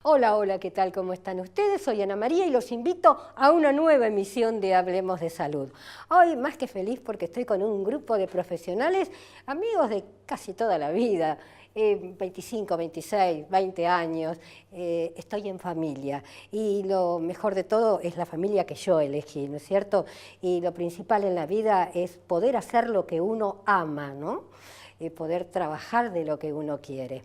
Hola, hola, ¿qué tal? ¿Cómo están ustedes? Soy Ana María y los invito a una nueva emisión de Hablemos de Salud. Hoy más que feliz porque estoy con un grupo de profesionales, amigos de casi toda la vida, 25, 26, 20 años, estoy en familia y lo mejor de todo es la familia que yo elegí, ¿no es cierto? Y lo principal en la vida es poder hacer lo que uno ama, ¿no? Poder trabajar de lo que uno quiere.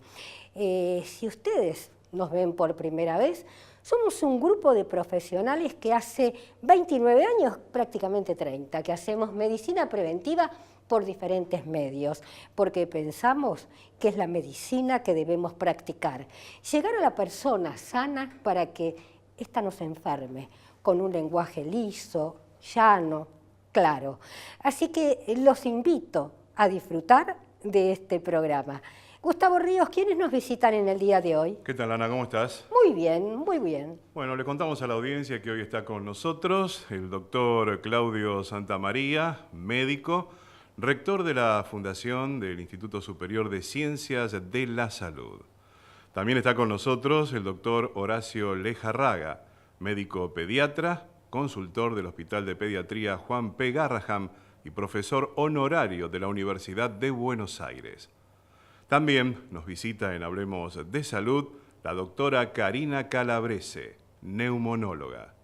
Si ustedes nos ven por primera vez, somos un grupo de profesionales que hace 29 años, prácticamente 30, que hacemos medicina preventiva por diferentes medios, porque pensamos que es la medicina que debemos practicar. Llegar a la persona sana para que ésta no se enferme, con un lenguaje liso, llano, claro. Así que los invito a disfrutar de este programa. Gustavo Ríos, ¿quiénes nos visitan en el día de hoy? ¿Qué tal, Ana? ¿Cómo estás? Muy bien, muy bien. Bueno, le contamos a la audiencia que hoy está con nosotros el doctor Claudio Santamaría, médico, rector de la Fundación del Instituto Superior de Ciencias de la Salud. También está con nosotros el doctor Horacio Lejarraga, médico pediatra, consultor del Hospital de Pediatría Juan P. Garraham y profesor honorario de la Universidad de Buenos Aires. También nos visita en Hablemos de Salud la doctora Karina Calabrese, neumonóloga.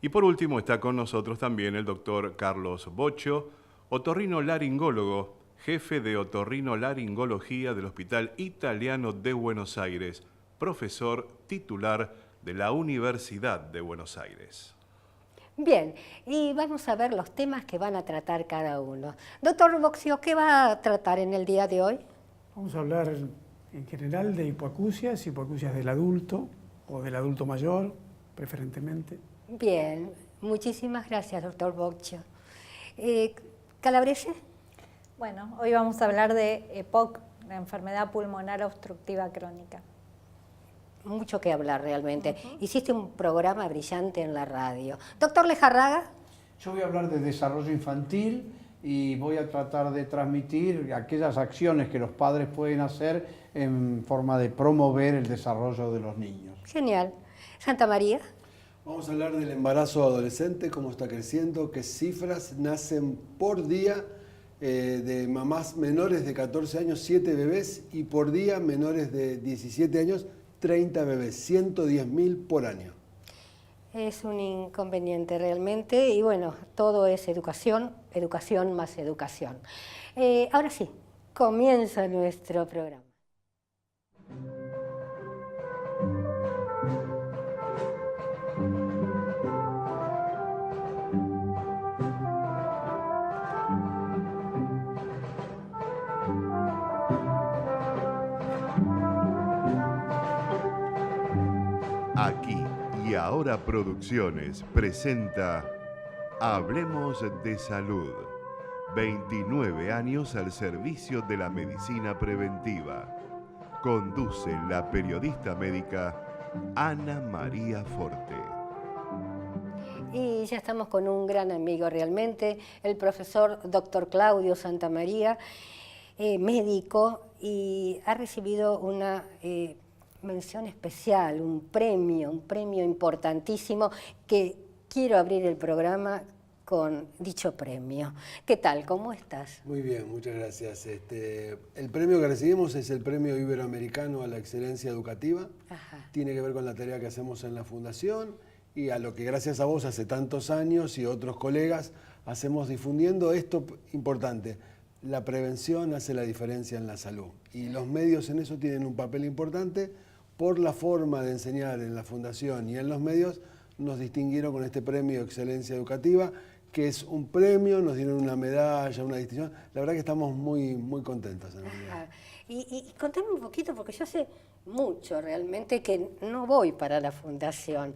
Y por último está con nosotros también el doctor Carlos Bocho, otorrinolaringólogo, jefe de otorrinolaringología del Hospital Italiano de Buenos Aires, profesor titular de la Universidad de Buenos Aires. Bien, y vamos a ver los temas que van a tratar cada uno. Doctor Boxio, ¿qué va a tratar en el día de hoy? Vamos a hablar en general de hipoacusias del adulto o del adulto mayor, preferentemente. Bien, muchísimas gracias, doctor Boxio. ¿Calabrese? Bueno, hoy vamos a hablar de EPOC, la enfermedad pulmonar obstructiva crónica. Mucho que hablar realmente. Hiciste un programa brillante en la radio. Doctor Lejarraga. Yo voy a hablar de desarrollo infantil y voy a tratar de transmitir aquellas acciones que los padres pueden hacer en forma de promover el desarrollo de los niños. Genial. Santamaría. Vamos a hablar del embarazo adolescente, cómo está creciendo, qué cifras nacen por día de mamás menores de 14 años, 7 bebés, y por día menores de 17 años, 30 bebés, 110.000 por año. Es un inconveniente realmente y bueno, todo es educación, educación más educación. Ahora sí, comienza nuestro programa. Aquí y Ahora Producciones presenta Hablemos de Salud. 29 años al servicio de la medicina preventiva. Conduce la periodista médica Ana María Forte. Y ya estamos con un gran amigo realmente, el profesor doctor Claudio Santamaría, médico, y ha recibido una mención especial, un premio importantísimo, que quiero abrir el programa con dicho premio. ¿Qué tal? ¿Cómo estás? Muy bien, muchas gracias. El premio que recibimos es el Premio Iberoamericano a la Excelencia Educativa. Ajá. Tiene que ver con la tarea que hacemos en la Fundación y a lo que gracias a vos hace tantos años y otros colegas hacemos difundiendo esto importante. La prevención hace la diferencia en la salud y los medios en eso tienen un papel importante. Por la forma de enseñar en la Fundación y en los medios, nos distinguieron con este Premio Excelencia Educativa, que es un premio, nos dieron una medalla, una distinción. La verdad que estamos muy, muy contentos. Y contame un poquito, porque yo sé mucho realmente que no voy para la Fundación.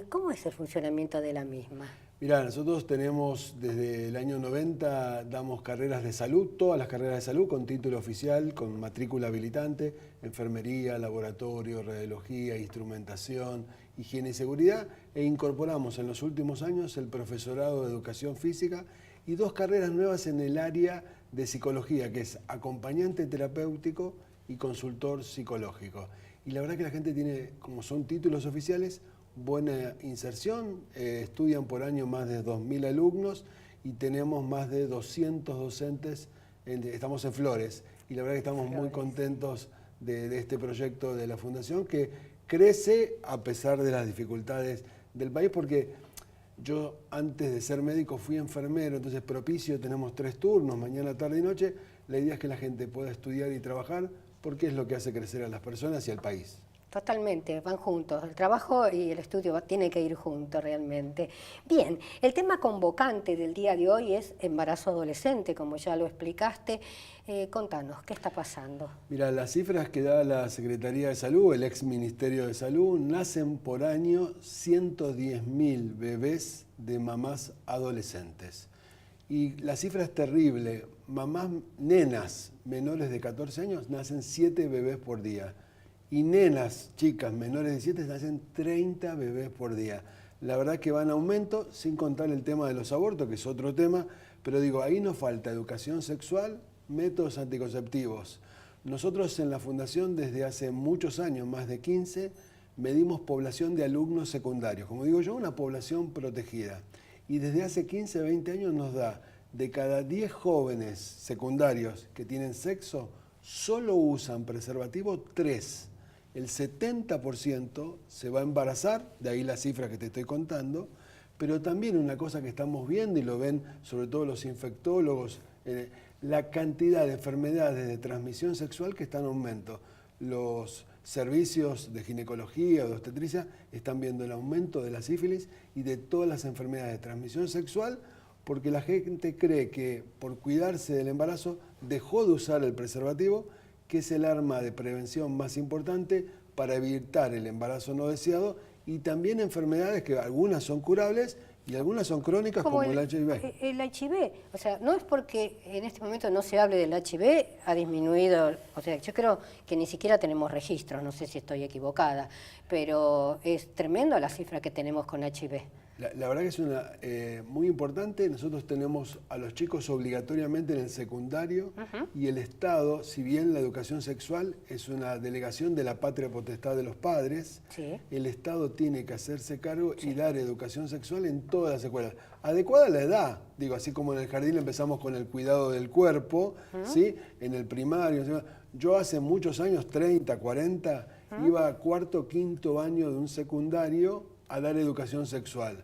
¿Cómo es el funcionamiento de la misma? Mirá, nosotros tenemos desde el año 90, damos carreras de salud, todas las carreras de salud con título oficial, con matrícula habilitante, enfermería, laboratorio, radiología, instrumentación, higiene y seguridad, e incorporamos en los últimos años el profesorado de educación física y 2 carreras nuevas en el área de psicología, que es acompañante terapéutico y consultor psicológico. y la verdad que la gente tiene, como son títulos oficiales, buena inserción, estudian por año más de 2.000 alumnos y tenemos más de 200 docentes, estamos en Flores, y la verdad que estamos muy contentos de este proyecto de la Fundación, que crece a pesar de las dificultades del país, porque yo antes de ser médico fui enfermero, entonces propicio, tenemos 3 turnos, mañana, tarde y noche. La idea es que la gente pueda estudiar y trabajar, porque es lo que hace crecer a las personas y al país. Totalmente, van juntos. El trabajo y el estudio tienen que ir juntos realmente. Bien, el tema convocante del día de hoy es embarazo adolescente, como ya lo explicaste. Contanos, ¿qué está pasando? Mira, las cifras que da la Secretaría de Salud, el ex Ministerio de Salud, nacen por año 110.000 bebés de mamás adolescentes. Y la cifra es terrible. Mamás, nenas menores de 14 años, nacen 7 bebés por día. Y nenas, chicas menores de 17, nacen 30 bebés por día. La verdad que va en aumento, sin contar el tema de los abortos, que es otro tema, pero digo, ahí nos falta educación sexual, métodos anticonceptivos. Nosotros en la Fundación desde hace muchos años, más de 15, medimos población de alumnos secundarios, como digo yo, una población protegida. Y desde hace 15, 20 años nos da, de cada 10 jóvenes secundarios que tienen sexo, solo usan preservativo 3. El 70% se va a embarazar, de ahí la cifra que te estoy contando, pero también una cosa que estamos viendo, y lo ven sobre todo los infectólogos, la cantidad de enfermedades de transmisión sexual que está en aumento. Los servicios de ginecología o de obstetricia están viendo el aumento de la sífilis y de todas las enfermedades de transmisión sexual, porque la gente cree que por cuidarse del embarazo dejó de usar el preservativo, que es el arma de prevención más importante para evitar el embarazo no deseado, y también enfermedades que algunas son curables y algunas son crónicas, como el HIV. El HIV, o sea, no es porque en este momento no se hable del HIV, ha disminuido, o sea, yo creo que ni siquiera tenemos registros, no sé si estoy equivocada, pero es tremendo la cifra que tenemos con HIV. La verdad que es una muy importante. Nosotros tenemos a los chicos obligatoriamente en el secundario, y el Estado, si bien la educación sexual es una delegación de la patria potestad de los padres, el Estado tiene que hacerse cargo y dar educación sexual en todas las escuelas, adecuada a la edad. Digo, así como en el jardín empezamos con el cuidado del cuerpo, ¿sí? En el primario. Yo hace muchos años, 30, 40, iba a cuarto, quinto año de un secundario a dar educación sexual.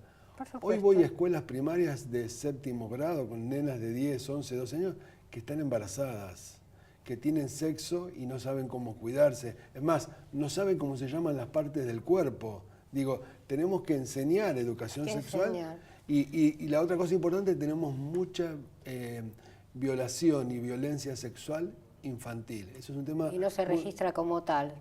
Hoy voy a escuelas primarias de 7º grado con nenas de 10, 11, 12 años que están embarazadas, que tienen sexo y no saben cómo cuidarse. Es más, no saben cómo se llaman las partes del cuerpo. Digo, tenemos que enseñar educación sexual. Y la otra cosa importante, tenemos mucha violación y violencia sexual infantil. Eso es un tema... Y no se registra como tal.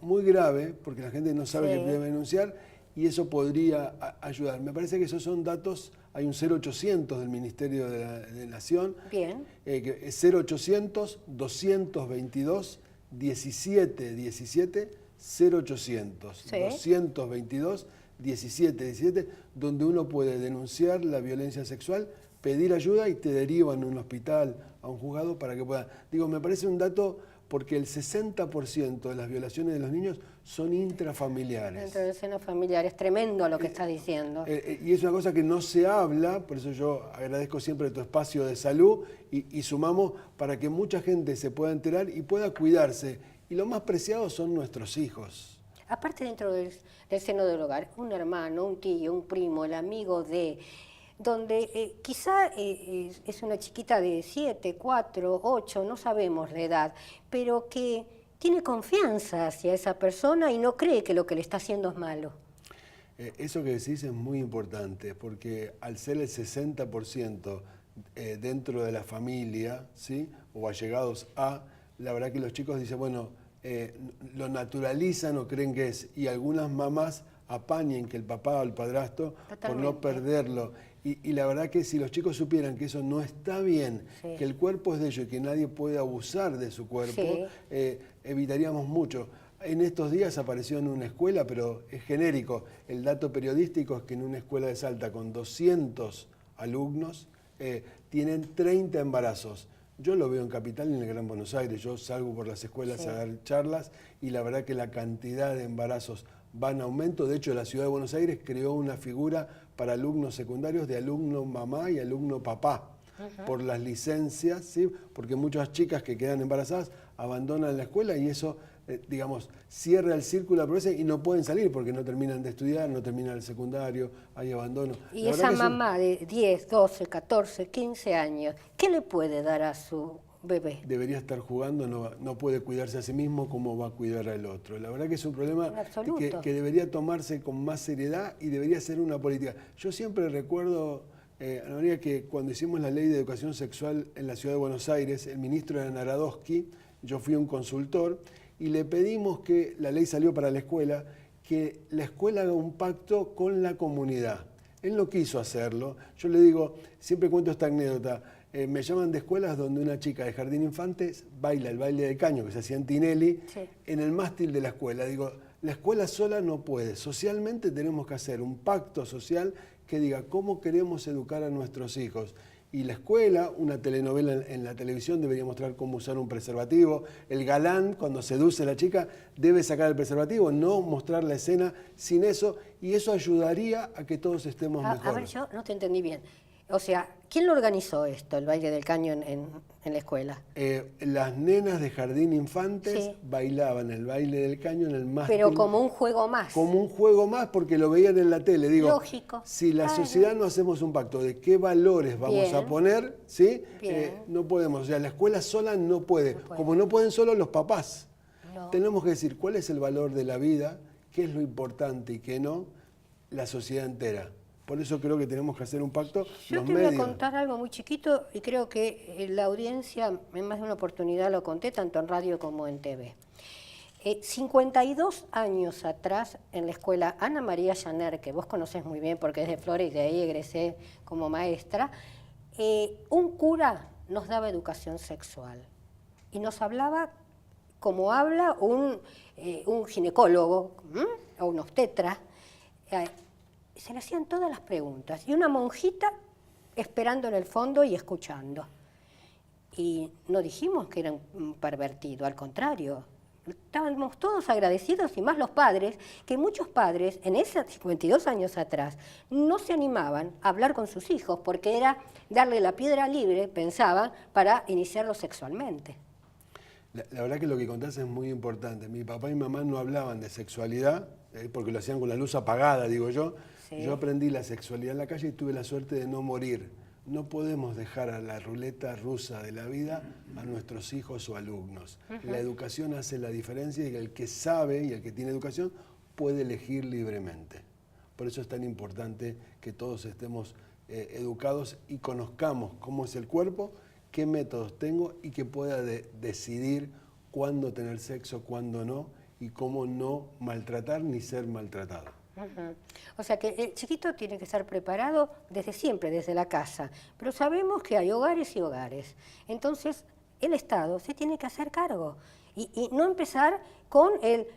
Muy grave, porque la gente no sabe que debe denunciar, y eso podría ayudar. Me parece que esos son datos, hay un 0800 del Ministerio de Nación, Bien. Que es 0800 222 1717 0800 222 1717, donde uno puede denunciar la violencia sexual, pedir ayuda y te derivan a un hospital, a un juzgado para que puedan. Digo, me parece un dato porque el 60% de las violaciones de los niños son intrafamiliares. Dentro del seno familiar, es tremendo lo que estás diciendo. Y es una cosa que no se habla, por eso yo agradezco siempre tu espacio de salud y sumamos para que mucha gente se pueda enterar y pueda cuidarse. Y lo más preciado son nuestros hijos. Aparte dentro del seno del hogar, un hermano, un tío, un primo, el amigo de... donde quizá es una chiquita de 7, 4, 8, no sabemos la edad, pero que tiene confianza hacia esa persona y no cree que lo que le está haciendo es malo. Eso que decís es muy importante, porque al ser el 60% dentro de la familia, ¿sí? O allegados a, la verdad que los chicos dicen, bueno, lo naturalizan o creen que es, y algunas mamás apañen que el papá o el padrastro por no perderlo. Y la verdad que si los chicos supieran que eso no está bien, que el cuerpo es de ellos y que nadie puede abusar de su cuerpo, evitaríamos mucho. En estos días apareció en una escuela, pero es genérico. El dato periodístico es que en una escuela de Salta con 200 alumnos tienen 30 embarazos. Yo lo veo en Capital y en el Gran Buenos Aires. Yo salgo por las escuelas a dar charlas y la verdad que la cantidad de embarazos va en aumento. De hecho, la Ciudad de Buenos Aires creó una figura para alumnos secundarios de alumno mamá y alumno papá. Por las licencias, ¿sí? Porque muchas chicas que quedan embarazadas abandonan la escuela y eso, digamos, cierra el círculo de pobreza y no pueden salir porque no terminan de estudiar, no terminan el secundario, hay abandono. Y esa mamá de 10, 12, 14, 15 años, ¿qué le puede dar a su bebé? Debería estar jugando, no puede cuidarse a sí mismo, ¿cómo va a cuidar al otro? La verdad que es un problema que debería tomarse con más seriedad y debería ser una política. Yo siempre recuerdo... Ana María, que cuando hicimos la ley de educación sexual en la Ciudad de Buenos Aires, el ministro era Narodowski, yo fui un consultor, y le pedimos que, la ley salió para la escuela, que la escuela haga un pacto con la comunidad. Él no quiso hacerlo. Yo le digo, siempre cuento esta anécdota, me llaman de escuelas donde una chica de jardín infantes baila el baile de caño que se hacía en Tinelli, en el mástil de la escuela. Digo, la escuela sola no puede, socialmente tenemos que hacer un pacto social que diga cómo queremos educar a nuestros hijos. Y la escuela, una telenovela en la televisión debería mostrar cómo usar un preservativo. El galán, cuando seduce a la chica, debe sacar el preservativo, no mostrar la escena sin eso. Y eso ayudaría a que todos estemos mejor. A ver, yo no te entendí bien. O sea, ¿quién lo organizó esto, el baile del caño en la escuela? Las nenas de jardín infantes bailaban el baile del caño en el mástil. Pero como un juego más. Como un juego más porque lo veían en la tele. Digo, lógico. Si la sociedad no hacemos un pacto de qué valores vamos a poner, ¿sí? No podemos. O sea, la escuela sola no puede. Como no pueden solo los papás. Tenemos que decir cuál es el valor de la vida, qué es lo importante y qué no, la sociedad entera. Por eso creo que tenemos que hacer un pacto. Yo te voy a contar algo muy chiquito y creo que la audiencia, en más de una oportunidad lo conté, tanto en radio como en TV. 52 años atrás, en la escuela Ana María Llaner, que vos conocés muy bien porque es de Flores y de ahí egresé como maestra, un cura nos daba educación sexual y nos hablaba como habla un ginecólogo o un obstetra. Se le hacían todas las preguntas y una monjita esperando en el fondo y escuchando. Y no dijimos que era un pervertido, al contrario. Estábamos todos agradecidos y más los padres, que muchos padres en esos 52 años atrás no se animaban a hablar con sus hijos porque era darle la piedra libre, pensaban, para iniciarlo sexualmente. La verdad que lo que contás es muy importante. Mi papá y mamá no hablaban de sexualidad porque lo hacían con la luz apagada, digo yo. Yo aprendí la sexualidad en la calle y tuve la suerte de no morir. No podemos dejar a la ruleta rusa de la vida a nuestros hijos o alumnos. La educación hace la diferencia y el que sabe y el que tiene educación puede elegir libremente. Por eso es tan importante que todos estemos educados y conozcamos cómo es el cuerpo, qué métodos tengo y que pueda decidir cuándo tener sexo, cuándo no y cómo no maltratar ni ser maltratado. O sea que el chiquito tiene que estar preparado desde siempre, desde la casa, pero sabemos que hay hogares y hogares, entonces el Estado se tiene que hacer cargo y no empezar con el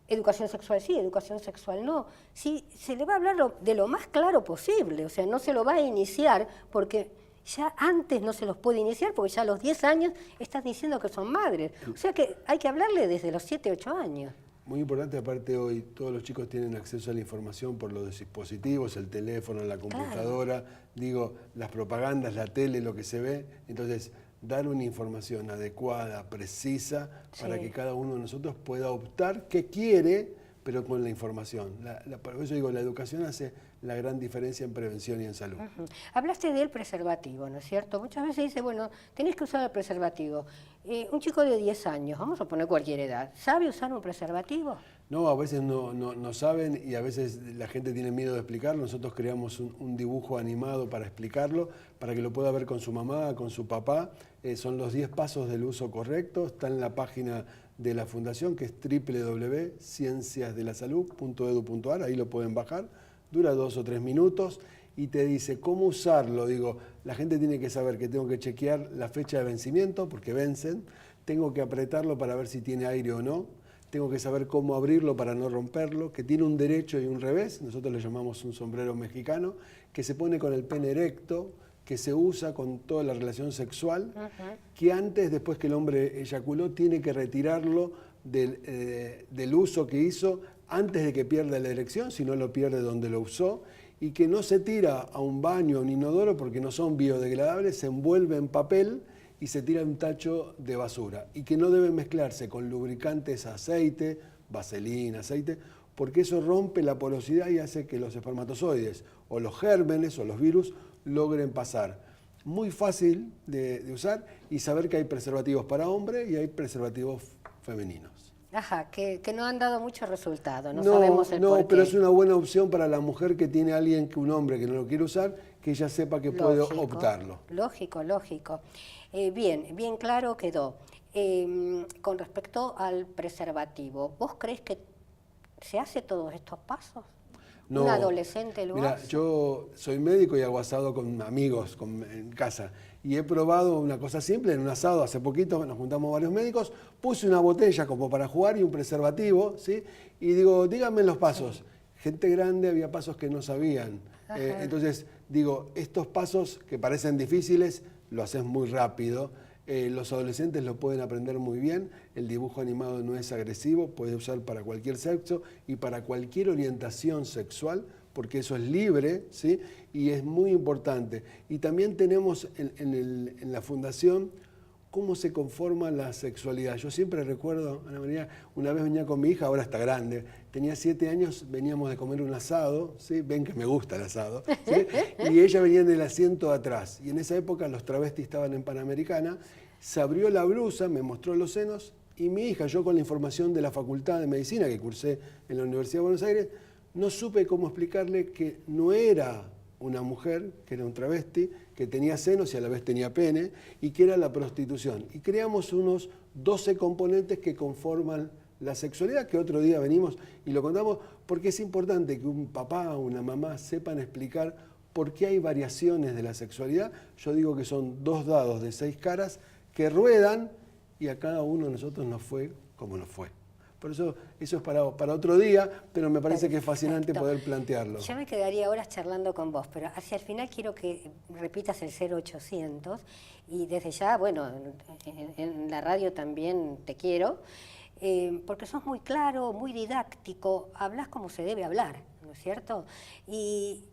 educación sexual sí, educación sexual no, sí, se le va a hablar de lo más claro posible, o sea, no se lo va a iniciar porque ya antes no se los puede iniciar porque ya a los 10 años estás diciendo que son madres, o sea que hay que hablarle desde los 7, 8 años. Muy importante, aparte hoy todos los chicos tienen acceso a la información por los dispositivos, el teléfono, la computadora, digo, las propagandas, la tele, lo que se ve. Entonces, dar una información adecuada, precisa, para que cada uno de nosotros pueda optar qué quiere, pero con la información. Por eso digo, la educación hace la gran diferencia en prevención y en salud. Hablaste del preservativo, ¿no es cierto? Muchas veces dice, bueno, tenés que usar el preservativo. Un chico de 10 años, vamos a poner cualquier edad, ¿sabe usar un preservativo? No, a veces no saben y a veces la gente tiene miedo de explicarlo. Nosotros creamos un dibujo animado para explicarlo, para que lo pueda ver con su mamá, con su papá. Son los 10 pasos del uso correcto, está en la página de la Fundación, que es www.cienciasdelasalud.edu.ar, ahí lo pueden bajar, dura 2 o 3 minutos y te dice cómo usarlo. Digo, la gente tiene que saber que tengo que chequear la fecha de vencimiento, porque vencen, tengo que apretarlo para ver si tiene aire o no, tengo que saber cómo abrirlo para no romperlo, que tiene un derecho y un revés, nosotros le llamamos un sombrero mexicano, que se pone con el pene erecto, que se usa con toda la relación sexual, que antes, después que el hombre eyaculó, tiene que retirarlo del uso que hizo antes de que pierda la erección, si no lo pierde donde lo usó, y que no se tira a un baño o un inodoro porque no son biodegradables, se envuelve en papel y se tira en un tacho de basura, y que no debe mezclarse con lubricantes, aceite, vaselina, aceite, porque eso rompe la porosidad y hace que los espermatozoides o los gérmenes o los virus logren pasar. Muy fácil de usar, y saber que hay preservativos para hombre y hay preservativos femeninos. Ajá, que no han dado mucho resultado, no sabemos el por qué. Pero es una buena opción para la mujer que tiene a alguien, un hombre que no lo quiere usar, que ella sepa que puede optarlo. Lógico, lógico. Bien claro quedó. Con respecto al preservativo, ¿vos crees que se hace todos estos pasos? No, ¿Un adolescente lo mira, hace? yo soy médico y hago asado con amigos en casa. Y he probado una cosa simple, en un asado hace poquito nos juntamos varios médicos, puse una botella como para jugar y un preservativo, ¿sí? Y digo, díganme los pasos. Gente grande, había pasos que no sabían. Entonces, digo, estos pasos que parecen difíciles, lo haces muy rápido. Los adolescentes lo pueden aprender muy bien. El dibujo animado no es agresivo, puede usar para cualquier sexo y para cualquier orientación sexual, porque eso es libre, ¿sí? Y es muy importante. Y también tenemos en la fundación cómo se conforma la sexualidad. Yo siempre recuerdo, Ana María, una vez venía con mi hija, ahora está grande, tenía 7 años, veníamos de comer un asado, ¿sí? Ven que me gusta el asado, ¿sí? Y ella venía en el asiento de atrás. Y en esa época los travestis estaban en Panamericana, se abrió la blusa, me mostró los senos, y mi hija, yo con la información de la Facultad de Medicina que cursé en la Universidad de Buenos Aires, no supe cómo explicarle que no era una mujer, que era un travesti, que tenía senos y a la vez tenía pene, y que era la prostitución. Y creamos unos 12 componentes que conforman la sexualidad, que otro día venimos y lo contamos, porque es importante que un papá o una mamá sepan explicar por qué hay variaciones de la sexualidad. Yo digo que son 2 dados de 6 caras que ruedan, y a cada uno de nosotros nos fue como nos fue. Por eso es para otro día, pero me parece que es fascinante poder plantearlo. Yo me quedaría horas charlando con vos, pero hacia el final quiero que repitas el 0800, y desde ya, bueno, en la radio también te quiero, porque sos muy claro, muy didáctico, hablas como se debe hablar, ¿no es cierto? Y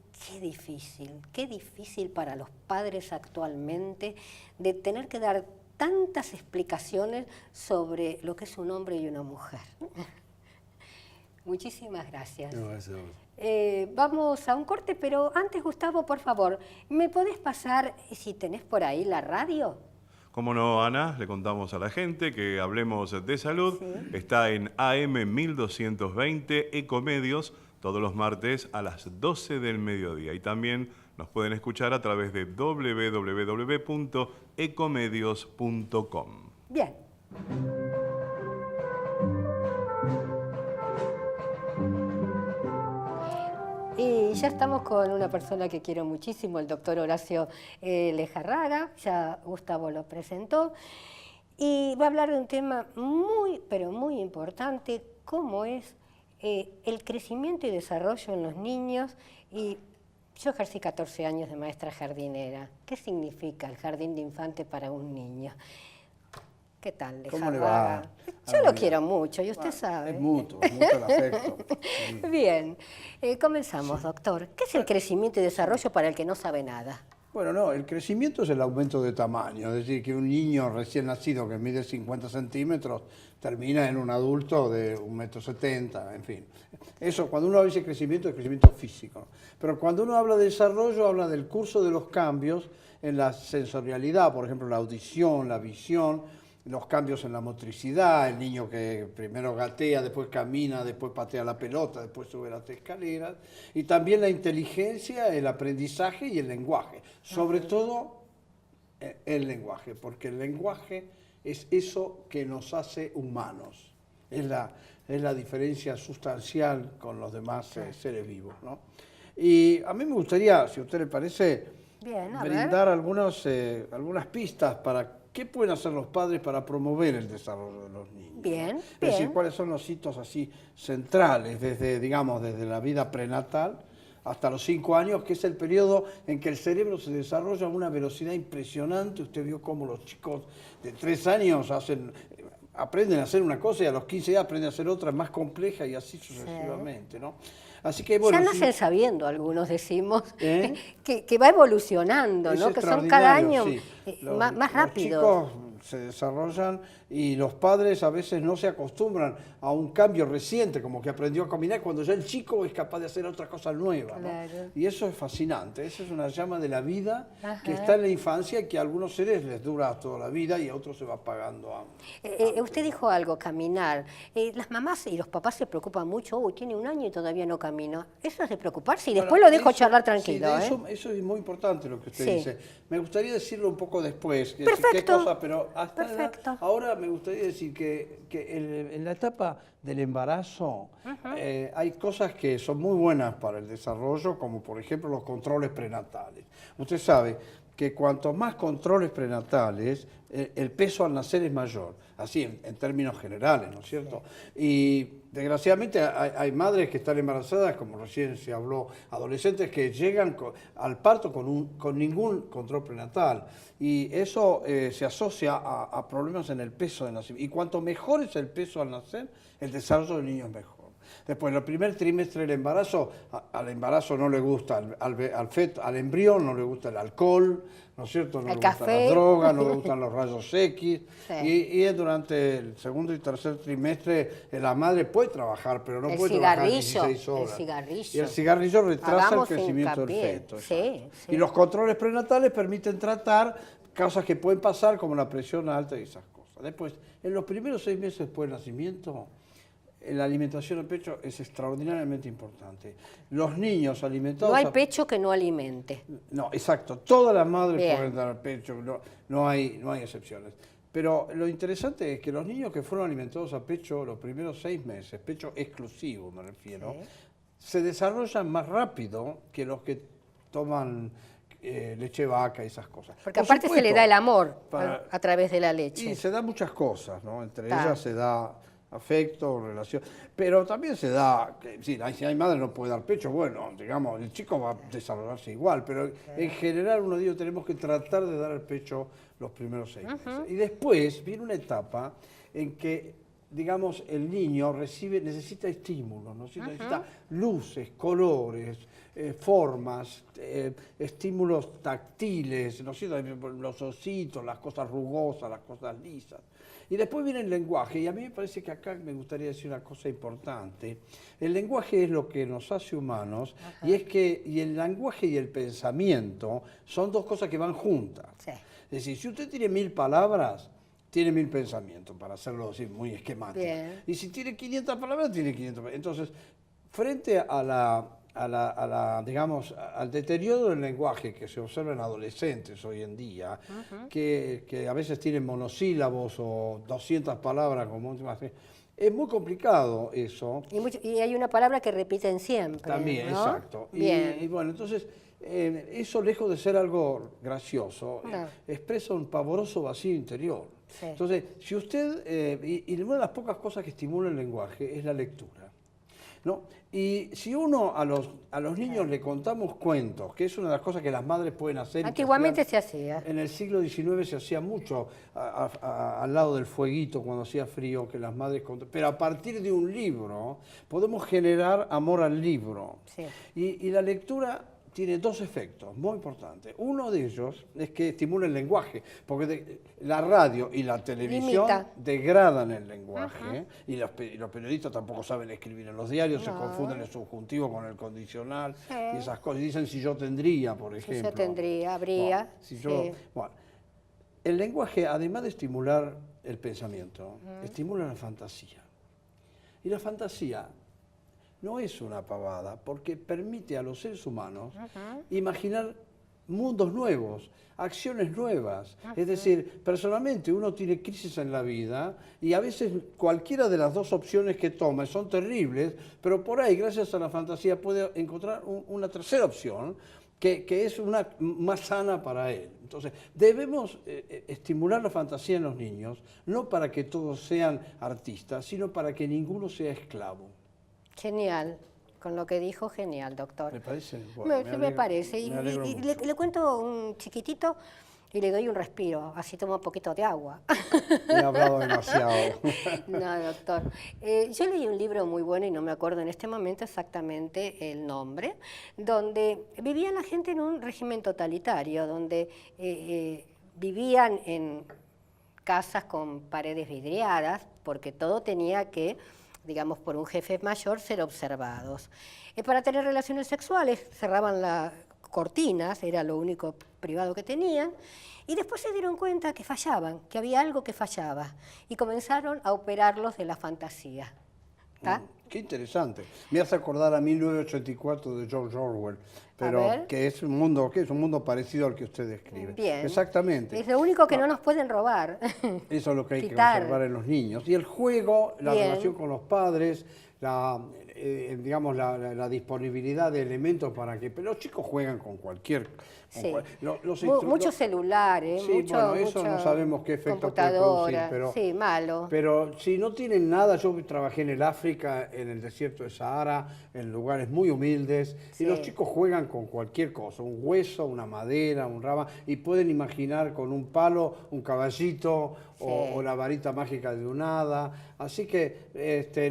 qué difícil para los padres actualmente de tener que dar tantas explicaciones sobre lo que es un hombre y una mujer. Muchísimas gracias. No, gracias a vos. Vamos a un corte, pero antes, Gustavo, por favor, ¿me podés pasar, si tenés por ahí, la radio? Como no, Ana, le contamos a la gente que Hablemos de Salud está en AM 1220 Ecomedios todos los martes a las 12 del mediodía, y también nos pueden escuchar a través de www.ecomedios.com. Bien. Y ya estamos con una persona que quiero muchísimo, el doctor Horacio Lejarraga, ya Gustavo lo presentó, y va a hablar de un tema muy, pero muy importante, como es el crecimiento y desarrollo en los niños. Y yo ejercí 14 años de maestra jardinera. ¿Qué significa el jardín de infante para un niño? ¿Qué tal, Lejarraga? ¿Cómo le va? Yo lo quiero mucho, y usted sabe. Es mutuo el afecto. Sí. Bien, comenzamos, doctor. ¿Qué es el crecimiento y desarrollo para el que no sabe nada? Bueno, no, el crecimiento es el aumento de tamaño, es decir, que un niño recién nacido que mide 50 centímetros termina en un adulto de 1,70 m, en fin. Eso, cuando uno dice crecimiento, es crecimiento físico. Pero cuando uno habla de desarrollo, habla del curso de los cambios en la sensorialidad, por ejemplo, la audición, la visión, los cambios en la motricidad, el niño que primero gatea, después camina, después patea la pelota, después sube las escaleras, y también la inteligencia, el aprendizaje y el lenguaje. Sobre todo el lenguaje, porque el lenguaje es eso que nos hace humanos, es la diferencia sustancial con los demás seres vivos, ¿no? Y a mí me gustaría, si a usted le parece, brindar algunas pistas para qué pueden hacer los padres para promover el desarrollo de los niños. Bien, Es decir, cuáles son los hitos así centrales, desde la vida prenatal hasta los 5 años, que es el periodo en que el cerebro se desarrolla a una velocidad impresionante. Usted vio cómo los chicos de 3 años aprenden a hacer una cosa y a los 15 ya aprenden a hacer otra más compleja y así sucesivamente, ¿no? Así que, bueno, ya nacen sabiendo, algunos decimos, que va evolucionando, es ¿no? Que son cada año sí. más rápidos. Los chicos se desarrollan y los padres a veces no se acostumbran a un cambio reciente, como que aprendió a caminar, cuando ya el chico es capaz de hacer otra cosa nueva, ¿no? Claro. Y eso es fascinante, eso es una llama de la vida que Ajá. está en la infancia y que a algunos seres les dura toda la vida y a otros se va apagando. Usted dijo algo, caminar. Las mamás y los papás se preocupan mucho, uy, tiene 1 año y todavía no camino. Eso es de preocuparse y después Bueno, lo dejo eso- charlar sí, tranquilo. eso es muy importante lo que usted Sí. dice. Me gustaría decirlo un poco después, que Perfecto. qué cosa, pero hasta Perfecto. ahora me gustaría decir que en la etapa del embarazo hay cosas que son muy buenas para el desarrollo, como por ejemplo los controles prenatales. Usted sabe que cuanto más controles prenatales, el peso al nacer es mayor, así en términos generales, ¿no es cierto? Y desgraciadamente hay madres que están embarazadas, como recién se habló, adolescentes que llegan al parto con ningún control prenatal. Y eso se asocia a problemas en el peso de nacimiento. Y cuanto mejor es el peso al nacer, el desarrollo del niño es mejor. Después, en el primer trimestre del embarazo, al embarazo no le gusta, al embrión no le gusta el alcohol, ¿no es cierto? No El le gustan café. las drogas, no le gustan los rayos X. Sí. Y durante el segundo y tercer trimestre, la madre puede trabajar, pero no El puede trabajar cigarrillo, 16 horas. el cigarrillo. Y el cigarrillo retrasa Hagamos el crecimiento del hincapié. feto. Sí, exacto. sí. Y los controles prenatales permiten tratar causas que pueden pasar, como la presión alta y esas cosas. Después, en los primeros 6 meses después del nacimiento, la alimentación del pecho es extraordinariamente importante. Los niños alimentados... No hay pecho que no alimente. No, exacto. Todas las madres Bien. pueden dar pecho, no hay excepciones. Pero lo interesante es que los niños que fueron alimentados a pecho los primeros 6 meses, pecho exclusivo me refiero, se desarrollan más rápido que los que toman leche de vaca y esas cosas. Porque Por aparte se le supuesto, da el amor para- a través de la leche. y se dan muchas cosas, ¿no? Entre Está. ellas se da afecto, relación, pero también se da, si hay madre no puede dar pecho, bueno, digamos, el chico va a desarrollarse igual, pero en general uno dice tenemos que tratar de dar el pecho los primeros 6 meses. Y después viene una etapa en que, digamos, el niño necesita estímulos, ¿no? Necesita luces, colores, formas, estímulos táctiles, ¿no es cierto? Los ositos, las cosas rugosas, las cosas lisas. Y después viene el lenguaje, y a mí me parece que acá me gustaría decir una cosa importante. El lenguaje es lo que nos hace humanos, y es que el lenguaje y el pensamiento son dos cosas que van juntas. Sí. Es decir, si usted tiene 1000 palabras, tiene 1000 pensamientos, para hacerlo así muy esquemático. Bien. Y si tiene 500 palabras, tiene 500 palabras. Entonces, frente digamos, al deterioro del lenguaje que se observa en adolescentes hoy en día, que a veces tienen monosílabos o 200 palabras como última vez, es muy complicado eso. Y hay una palabra que repiten siempre. También, ¿no? exacto. Bien. Y bueno, entonces, eso lejos de ser algo gracioso, No. expresa un pavoroso vacío interior. Sí. Entonces, si usted, y una de las pocas cosas que estimula el lenguaje es la lectura, ¿no? Y si uno a los niños le contamos cuentos, que es una de las cosas que las madres pueden hacer. y que Antiguamente hacían- se hacía. En el siglo XIX se hacía mucho al lado del fueguito cuando hacía frío, que las madres contaban. Pero a partir de un libro podemos generar amor al libro. Sí. Y la lectura tiene 2 efectos muy importantes. Uno de ellos es que estimula el lenguaje, porque la radio y la televisión Limita. degradan el lenguaje, y los periodistas tampoco saben escribir en los diarios, se No. confunden el subjuntivo con el condicional Sí. y esas cosas. Dicen si yo tendría, por Si ejemplo. yo tendría, habría. Bueno, si yo- Sí. bueno, el lenguaje, además de estimular el pensamiento, estimula la fantasía. Y la fantasía no es una pavada, porque permite a los seres humanos imaginar mundos nuevos, acciones nuevas. Es decir, personalmente uno tiene crisis en la vida y a veces cualquiera de las 2 opciones que toma son terribles, pero por ahí, gracias a la fantasía, puede encontrar una tercera opción que es una más sana para él. Entonces, debemos estimular la fantasía en los niños, no para que todos sean artistas, sino para que ninguno sea esclavo. Genial. con lo que dijo, genial, doctor. ¿Le parece? Bueno, Me parece. me alegro Y mucho. le cuento un chiquitito y le doy un respiro, así tomo un poquito de agua. He hablado demasiado. No, doctor. Yo leí un libro muy bueno y no me acuerdo en este momento exactamente el nombre, donde vivía la gente en un régimen totalitario, donde vivían en casas con paredes vidriadas, porque todo tenía que, digamos, por un jefe mayor, ser observados. Para tener relaciones sexuales cerraban las cortinas, era lo único privado que tenían, y después se dieron cuenta que fallaban, que había algo que fallaba, y comenzaron a operarlos de la fantasía. ¿Está? Qué interesante. Me hace acordar a 1984 de George Orwell, pero ver. que es un mundo parecido al que usted describe. Bien. Exactamente. Es lo único que no nos pueden robar. Eso es lo que hay Quitar. que observar en los niños. Y el juego, la Bien. relación con los padres, digamos, la disponibilidad de elementos para que... Pero los chicos juegan con cualquier... Sí. los Mucho celular, Sí, mucho, bueno, eso no mucho sabemos qué efecto puede producir, computadora, pero... sí, malo. Pero si no tienen nada, yo trabajé en el África, en el desierto de Sahara, en lugares muy humildes, Sí. y los chicos juegan con cualquier cosa, un hueso, una madera, un rama, y pueden imaginar con un palo, un caballito o la varita mágica de un hada. Así que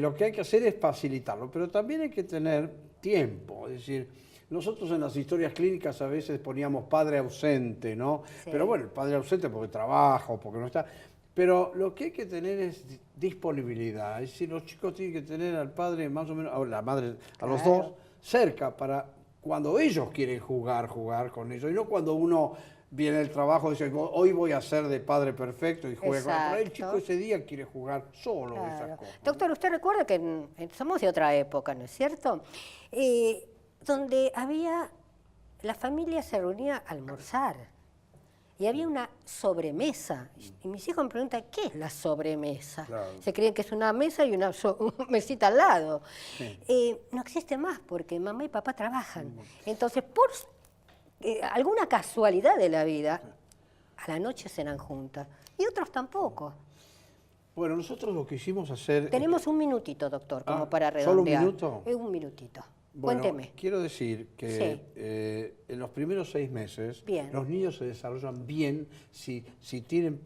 lo que hay que hacer es facilitarlo, pero también hay que tener tiempo, es decir... Nosotros en las historias clínicas a veces poníamos padre ausente, ¿no? Sí. Pero bueno, el padre ausente porque trabaja o porque no está. Pero lo que hay que tener es disponibilidad. Es decir, los chicos tienen que tener al padre más o menos, a la madre, a los Claro. dos, cerca para cuando ellos quieren jugar con ellos. Y no cuando uno viene del trabajo y dice, hoy voy a ser de padre perfecto y juega con él. Pero el chico Exacto. ese día quiere jugar solo Claro. esas cosas. Doctor, usted recuerda que somos de otra época, ¿no es cierto? Donde la familia se reunía a almorzar y había una sobremesa. Y mis hijos me preguntan, ¿qué es la sobremesa? Claro. Se creen que es una mesa y una mesita al lado. No existe más porque mamá y papá trabajan. Entonces, por alguna casualidad de la vida, a la noche cenan juntas y otros tampoco. Bueno, nosotros lo que hicimos hacer... Tenemos un minutito, doctor, como para ¿solo un redondear. minuto? Un minutito. Bueno, Cuénteme. quiero decir que en los primeros 6 meses Bien. los niños se desarrollan bien si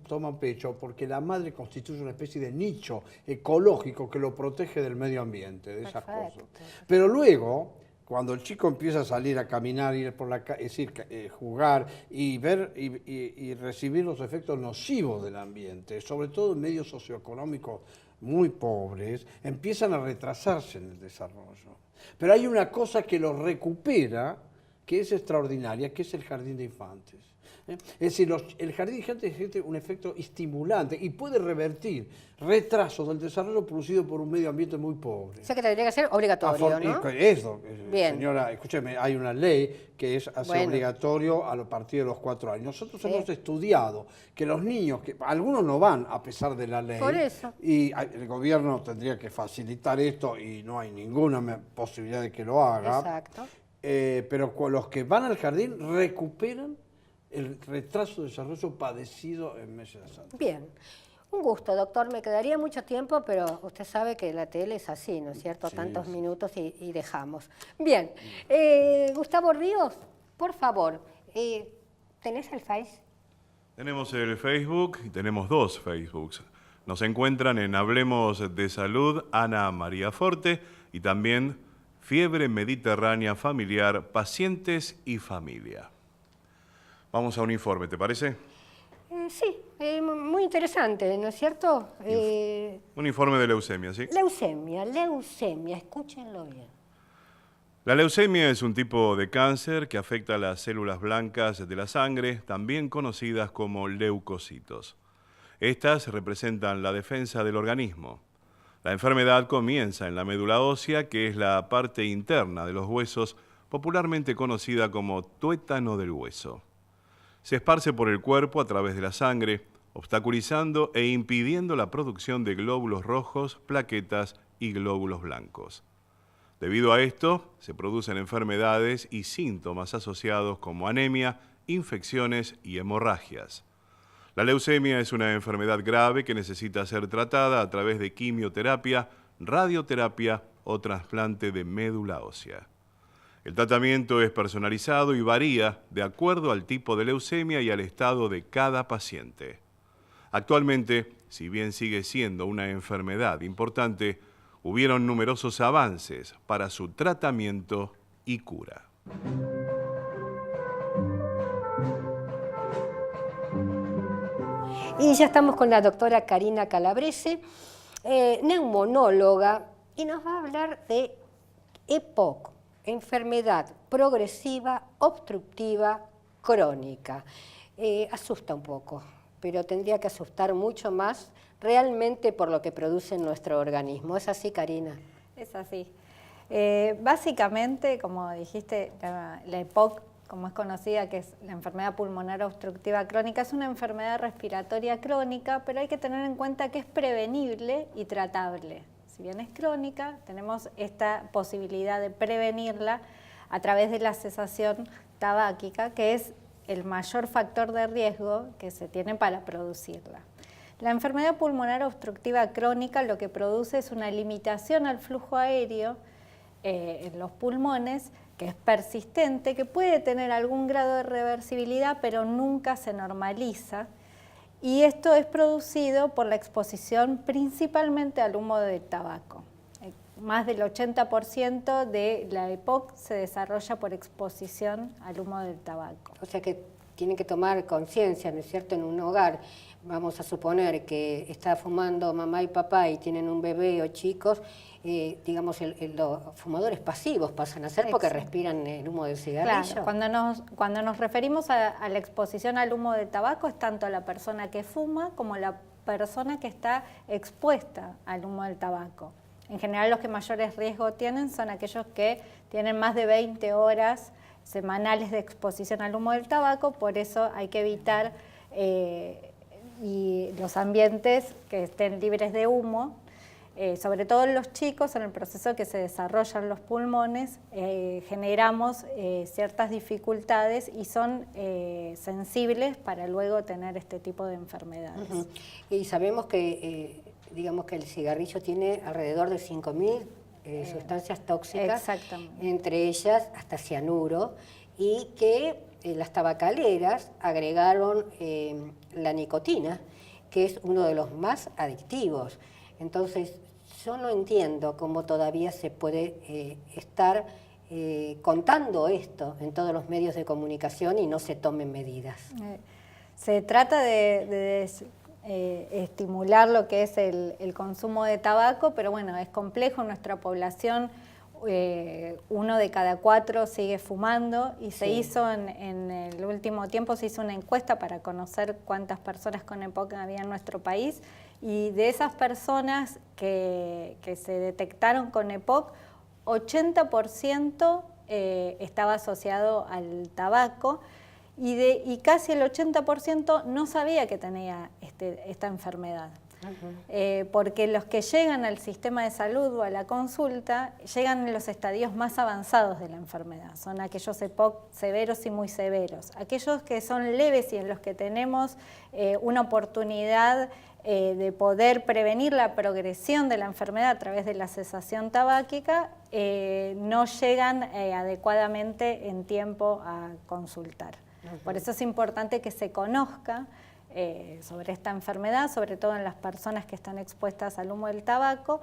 toman pecho, porque la madre constituye una especie de nicho ecológico que lo protege del medio ambiente, de esas Perfecto. cosas. Pero luego, cuando el chico empieza a salir a caminar, ir por la calle, es decir, jugar y ver y recibir los efectos nocivos del ambiente, sobre todo en medios socioeconómicos muy pobres, empiezan a retrasarse en el desarrollo. Pero hay una cosa que los recupera, que es extraordinaria, que es el jardín de infantes. Es decir, el jardín de infantes tiene un efecto estimulante y puede revertir retrasos del desarrollo producido por un medio ambiente muy pobre. O sea que tendría que ser obligatorio, ¿no? Eso, Bien. señora, escúcheme, hay una ley que hace Bueno. obligatorio a partir de los 4 años. Nosotros hemos estudiado que los niños, que algunos no van a pesar de la ley, Por eso. y el gobierno tendría que facilitar esto y no hay ninguna posibilidad de que lo haga, Exacto. pero los que van al jardín recuperan el retraso de desarrollo padecido en meses antes. Bien. Un gusto, doctor. Me quedaría mucho tiempo, pero usted sabe que la tele es así, ¿no es cierto? Sí, Tantos sí. minutos y dejamos. Bien. Gustavo Ríos, por favor, ¿tenés el Face? Tenemos el Facebook y tenemos 2 Facebooks. Nos encuentran en Hablemos de Salud, Ana María Forte, y también Fiebre Mediterránea Familiar, Pacientes y Familia. Vamos a un informe, ¿te parece? Sí, muy interesante, ¿no es cierto? Un informe de leucemia, ¿sí? Leucemia, escúchenlo bien. La leucemia es un tipo de cáncer que afecta a las células blancas de la sangre, también conocidas como leucocitos. Estas representan la defensa del organismo. La enfermedad comienza en la médula ósea, que es la parte interna de los huesos, popularmente conocida como tuétano del hueso. Se esparce por el cuerpo a través de la sangre, obstaculizando e impidiendo la producción de glóbulos rojos, plaquetas y glóbulos blancos. Debido a esto, se producen enfermedades y síntomas asociados como anemia, infecciones y hemorragias. La leucemia es una enfermedad grave que necesita ser tratada a través de quimioterapia, radioterapia o trasplante de médula ósea. El tratamiento es personalizado y varía de acuerdo al tipo de leucemia y al estado de cada paciente. Actualmente, si bien sigue siendo una enfermedad importante, hubieron numerosos avances para su tratamiento y cura. Y ya estamos con la doctora Karina Calabrese, neumonóloga, y nos va a hablar de EPOC, enfermedad progresiva obstructiva crónica. Asusta un poco, pero tendría que asustar mucho más realmente por lo que produce en nuestro organismo. ¿Es así, Karina? Es así. Básicamente, como dijiste, la EPOC, como es conocida, que es la enfermedad pulmonar obstructiva crónica, es una enfermedad respiratoria crónica, pero hay que tener en cuenta que es prevenible y tratable. Si bien es crónica, tenemos esta posibilidad de prevenirla a través de la cesación tabáquica, que es el mayor factor de riesgo que se tiene para producirla. La enfermedad pulmonar obstructiva crónica lo que produce es una limitación al flujo aéreo en los pulmones, que es persistente, que puede tener algún grado de reversibilidad, pero nunca se normaliza. Y esto es producido por la exposición principalmente al humo del tabaco. Más del 80% de la EPOC se desarrolla por exposición al humo del tabaco. O sea que tienen que tomar conciencia, ¿no es cierto?, en un hogar. Vamos a suponer que está fumando mamá y papá y tienen un bebé o chicos, digamos, los fumadores pasivos pasan a ser porque respiran el humo del cigarrillo. Claro, cuando nos referimos a la exposición al humo del tabaco, es tanto la persona que fuma como la persona que está expuesta al humo del tabaco. En general, los que mayores riesgos tienen son aquellos que tienen más de 20 horas semanales de exposición al humo del tabaco, por eso hay que evitar y los ambientes que estén libres de humo, sobre todo en los chicos, en el proceso que se desarrollan los pulmones, generamos ciertas dificultades y son sensibles para luego tener este tipo de enfermedades. Y sabemos que, digamos que el cigarrillo tiene alrededor de 5.000 sustancias tóxicas, entre ellas hasta cianuro, y que las tabacaleras agregaron la nicotina, que es uno de los más adictivos. Entonces, yo no entiendo cómo todavía se puede estar contando esto en todos los medios de comunicación y no se tomen medidas. Se trata de estimular lo que es el consumo de tabaco, pero bueno, es complejo en nuestra población. 1 de cada 4 sigue fumando y se hizo en el último tiempo se hizo una encuesta para conocer cuántas personas con EPOC había en nuestro país, y de esas personas que se detectaron con EPOC, 80% estaba asociado al tabaco y casi el 80% no sabía que tenía esta enfermedad. Porque los que llegan al sistema de salud o a la consulta llegan en los estadios más avanzados de la enfermedad. Son aquellos EPOC severos y muy severos. Aquellos que son leves y en los que tenemos una oportunidad de poder prevenir la progresión de la enfermedad a través de la cesación tabáquica, no llegan adecuadamente en tiempo a consultar. Por eso es importante que se conozca sobre esta enfermedad, sobre todo en las personas que están expuestas al humo del tabaco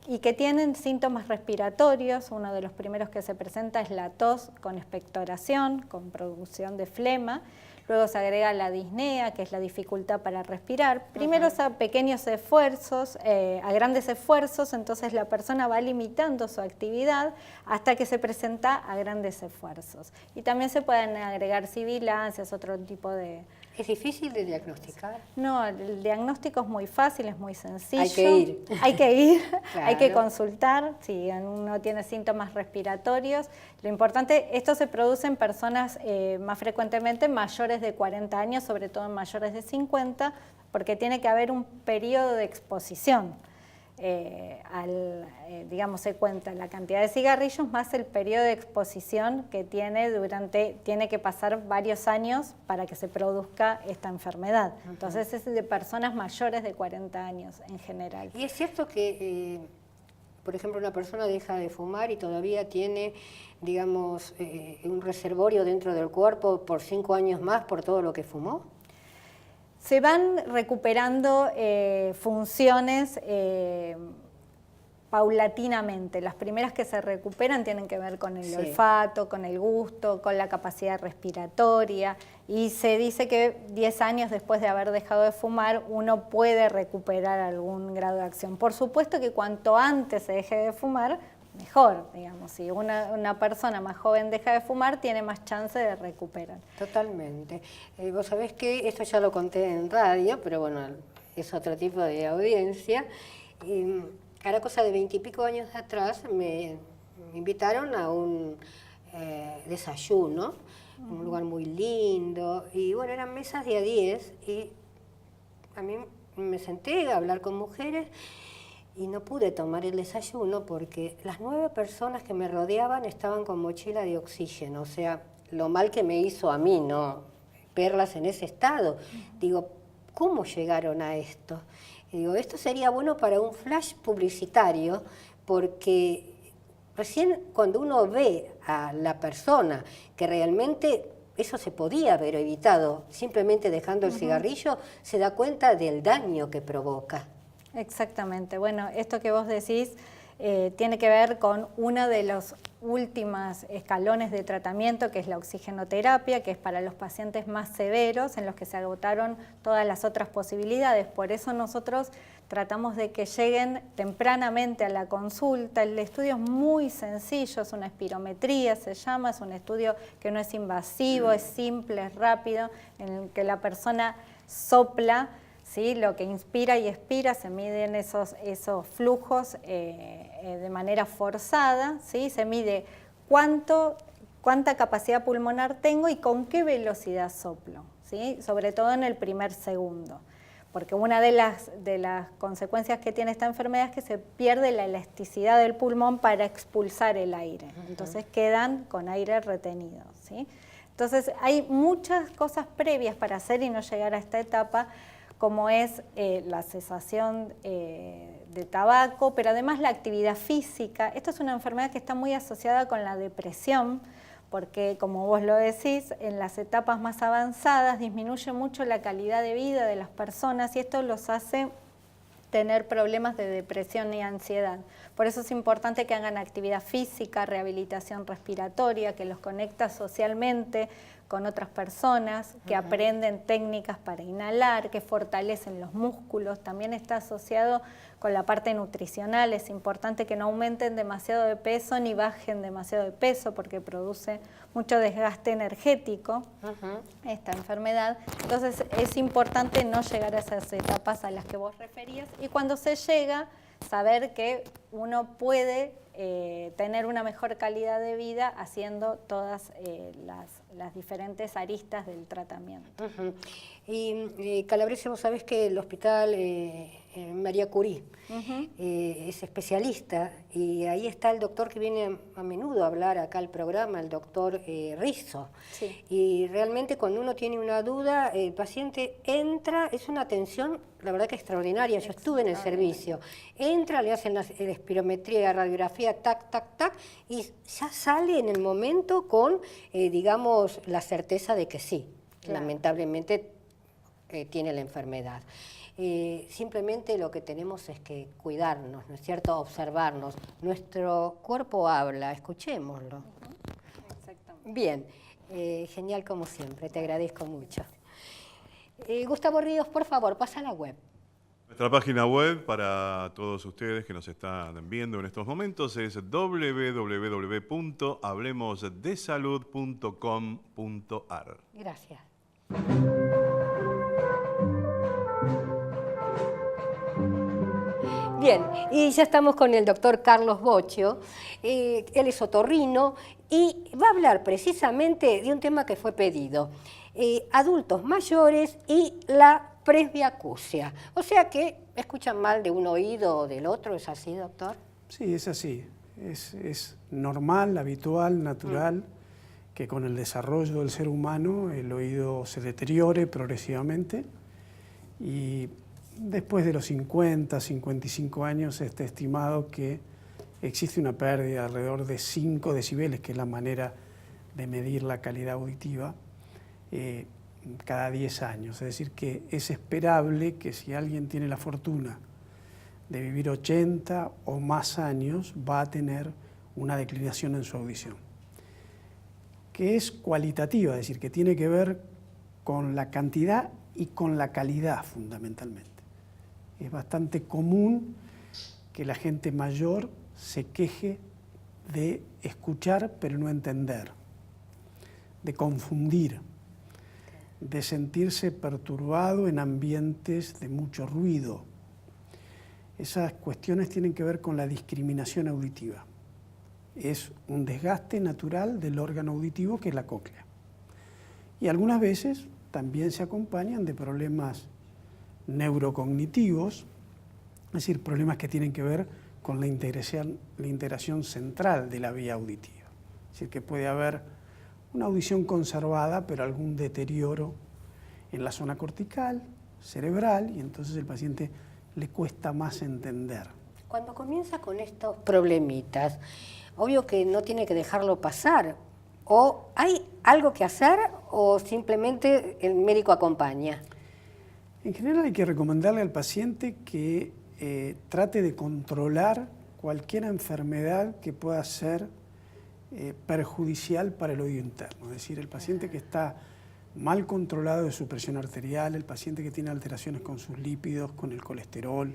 y que tienen síntomas respiratorios. Uno de los primeros que se presenta es la tos con expectoración, con producción de flema. Luego se agrega la disnea, que es la dificultad para respirar. Primero es a pequeños esfuerzos, a grandes esfuerzos, entonces la persona va limitando su actividad hasta que se presenta a grandes esfuerzos. Y también se pueden agregar sibilancias, otro tipo de... ¿Es difícil de diagnosticar? No, el diagnóstico es muy fácil, es muy sencillo. Hay que ir. Hay que ir, Claro. Hay que consultar. Si uno tiene síntomas respiratorios, lo importante, esto se produce en personas más frecuentemente mayores de 40 años, sobre todo en mayores de 50, porque tiene que haber un periodo de exposición. Digamos, se cuenta la cantidad de cigarrillos más el periodo de exposición que tiene tiene que pasar varios años para que se produzca esta enfermedad. Entonces es de personas mayores de 40 años en general. Y es cierto que, por ejemplo, una persona deja de fumar y todavía tiene, digamos, un reservorio dentro del cuerpo por 5 años más por todo lo que fumó? Se van recuperando funciones paulatinamente. Las primeras que se recuperan tienen que ver con el olfato, con el gusto, con la capacidad respiratoria, y se dice que 10 años después de haber dejado de fumar uno puede recuperar algún grado de acción. Por supuesto que cuanto antes se deje de fumar, mejor, digamos. Si una persona más joven deja de fumar, tiene más chance de recuperar. Totalmente. Vos sabés que esto ya lo conté en radio, pero bueno, es otro tipo de audiencia. Hará cosa de 20 y pico años atrás me invitaron a un desayuno, un lugar muy lindo, y bueno, eran mesas de a 10, y a mí me senté a hablar con mujeres y no pude tomar el desayuno porque las 9 personas que me rodeaban estaban con mochila de oxígeno, o sea, lo mal que me hizo a mí, ¿no? Verlas en ese estado. Digo, ¿cómo llegaron a esto? Y digo, esto sería bueno para un flash publicitario, porque recién cuando uno ve a la persona que realmente eso se podía haber evitado simplemente dejando el cigarrillo, se da cuenta del daño que provoca. Exactamente. Bueno, esto que vos decís tiene que ver con uno de los últimos escalones de tratamiento, que es la oxigenoterapia, que es para los pacientes más severos, en los que se agotaron todas las otras posibilidades. Por eso nosotros tratamos de que lleguen tempranamente a la consulta. El estudio es muy sencillo, es una espirometría, se llama, es un estudio que no es invasivo, es simple, es rápido, en el que la persona sopla, ¿sí? Lo que inspira y expira, se miden esos flujos de manera forzada, ¿sí? Se mide cuánta capacidad pulmonar tengo y con qué velocidad soplo, ¿sí? Sobre todo en el primer segundo, porque una de las consecuencias que tiene esta enfermedad es que se pierde la elasticidad del pulmón para expulsar el aire, entonces quedan con aire retenido, ¿sí? Entonces hay muchas cosas previas para hacer y no llegar a esta etapa, como es la cesación de tabaco, pero además la actividad física. Esto es una enfermedad que está muy asociada con la depresión, porque como vos lo decís, en las etapas más avanzadas disminuye mucho la calidad de vida de las personas y esto los hace tener problemas de depresión y ansiedad. Por eso es importante que hagan actividad física, rehabilitación respiratoria, que los conecta socialmente con otras personas, que aprenden técnicas para inhalar, que fortalecen los músculos. También está asociado con la parte nutricional. Es importante que no aumenten demasiado de peso ni bajen demasiado de peso porque produce mucho desgaste energético esta enfermedad. Entonces es importante no llegar a esas etapas a las que vos referías y cuando se llega, saber que uno puede tener una mejor calidad de vida haciendo todas las diferentes aristas del tratamiento. Y Calabrese, vos sabés que el hospital María Curie es especialista y ahí está el doctor que viene a menudo a hablar acá al programa, el doctor Rizzo. Sí. Y realmente cuando uno tiene una duda, el paciente entra, es una atención, la verdad que extraordinaria, yo estuve en el servicio, entra, le hacen la espirometría, radiografía, tac, tac, tac, y ya sale en el momento con, digamos, la certeza de que sí, Claro. lamentablemente tiene la enfermedad. Simplemente lo que tenemos es que cuidarnos, ¿no es cierto? Observarnos. Nuestro cuerpo habla, escuchémoslo. Exactamente. Bien, genial como siempre, te agradezco mucho. Gustavo Ríos, por favor, pasa a la web. Nuestra página web para todos ustedes que nos están viendo en estos momentos es www.hablemosdesalud.com.ar. Gracias. Bien, y ya estamos con el doctor Carlos Boccio. Él es otorrino y va a hablar precisamente de un tema que fue pedido. Adultos mayores y la presbiacusia. O sea que escuchan mal de un oído o del otro, ¿es así, doctor? Sí, es así. Es normal, habitual, natural que con el desarrollo del ser humano el oído se deteriore progresivamente y después de los 50, 55 años está estimado que existe una pérdida alrededor de 5 decibeles, que es la manera de medir la calidad auditiva, cada 10 años. Es decir, que es esperable que si alguien tiene la fortuna de vivir 80 o más años, va a tener una declinación en su audición, que es cualitativa, es decir, que tiene que ver con la cantidad y con la calidad fundamentalmente. Es bastante común que la gente mayor se queje de escuchar pero no entender, de confundir, de sentirse perturbado en ambientes de mucho ruido. Esas cuestiones tienen que ver con la discriminación auditiva. Es un desgaste natural del órgano auditivo que es la cóclea. Y algunas veces también se acompañan de problemas neurocognitivos, es decir, problemas que tienen que ver con la integración central de la vía auditiva. Es decir, que puede haber una audición conservada, pero algún deterioro en la zona cortical, cerebral, y entonces el paciente le cuesta más entender. Cuando comienza con estos problemitas, obvio que no tiene que dejarlo pasar. ¿O hay algo que hacer o simplemente el médico acompaña? En general hay que recomendarle al paciente que trate de controlar cualquier enfermedad que pueda ser perjudicial para el oído interno. Es decir, el paciente que está mal controlado de su presión arterial, el paciente que tiene alteraciones con sus lípidos, con el colesterol,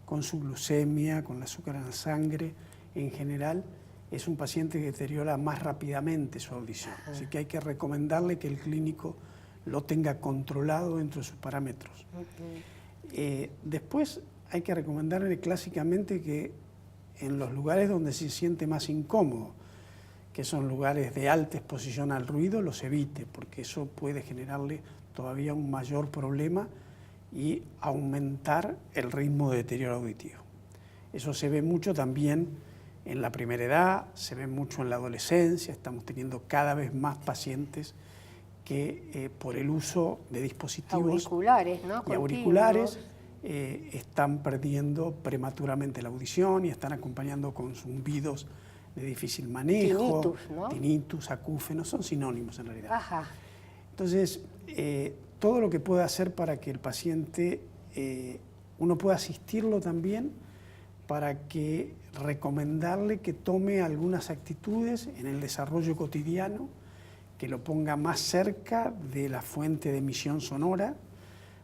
con su glucemia, con el azúcar en la sangre, en general es un paciente que deteriora más rápidamente su audición. Así que hay que recomendarle que el clínico lo tenga controlado dentro de sus parámetros. Después hay que recomendarle clásicamente que en los lugares donde se siente más incómodo, que son lugares de alta exposición al ruido, los evite, porque eso puede generarle todavía un mayor problema y aumentar el ritmo de deterioro auditivo. Eso se ve mucho también en la primera edad, se ve mucho en la adolescencia, estamos teniendo cada vez más pacientes que por el uso de dispositivos auriculares, ¿no? y auriculares están perdiendo prematuramente la audición y están acompañando con zumbidos de difícil manejo, tinnitus, ¿no? Tinnitus, acúfenos, son sinónimos en realidad. Ajá. Entonces, todo lo que pueda hacer para que el paciente, uno pueda asistirlo también, para que recomendarle que tome algunas actitudes en el desarrollo cotidiano, que lo ponga más cerca de la fuente de emisión sonora,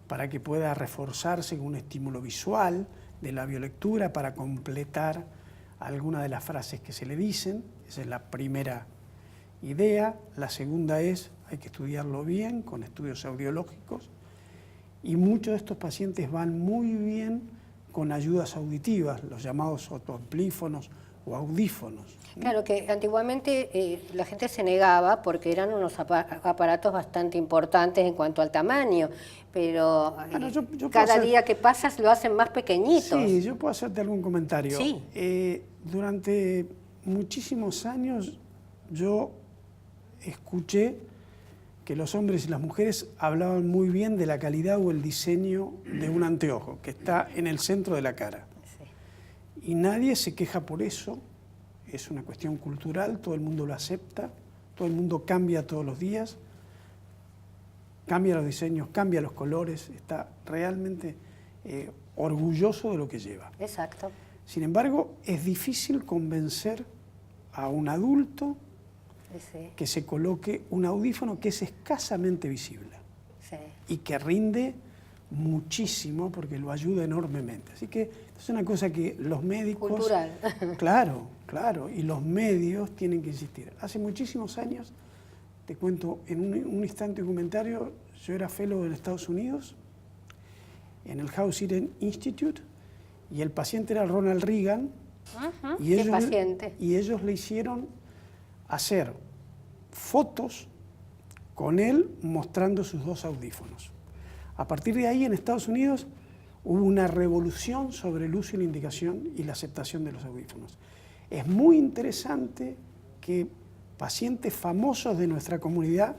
para que pueda reforzarse con un estímulo visual de la biolectura para completar alguna de las frases que se le dicen. Esa es la primera idea. La segunda es, hay que estudiarlo bien con estudios audiológicos, y muchos de estos pacientes van muy bien con ayudas auditivas, los llamados otoamplífonos o audífonos. Claro que antiguamente la gente se negaba porque eran unos aparatos bastante importantes en cuanto al tamaño, pero Bueno, yo cada día que pasas lo hacen más pequeñitos. Sí, yo puedo hacerte algún comentario. Sí. Durante muchísimos años yo escuché que los hombres y las mujeres hablaban muy bien de la calidad o el diseño de un anteojo, que está en el centro de la cara. Sí. Y nadie se queja por eso, es una cuestión cultural, todo el mundo lo acepta, todo el mundo cambia todos los días, cambia los diseños, cambia los colores, está realmente orgulloso de lo que lleva. Exacto. Sin embargo, es difícil convencer a un adulto Sí. que se coloque un audífono que es escasamente visible Sí. y que rinde muchísimo porque lo ayuda enormemente. Así que es una cosa que los médicos... Cultural. Claro, y los medios tienen que insistir. Hace muchísimos años, te cuento en un instante documentario, yo era fellow en Estados Unidos, en el House Eaton Institute, y el paciente era Ronald Reagan, ¿Qué paciente? y ellos le hicieron hacer fotos con él mostrando sus dos audífonos. A partir de ahí, en Estados Unidos, hubo una revolución sobre el uso y la indicación y la aceptación de los audífonos. Es muy interesante que pacientes famosos de nuestra comunidad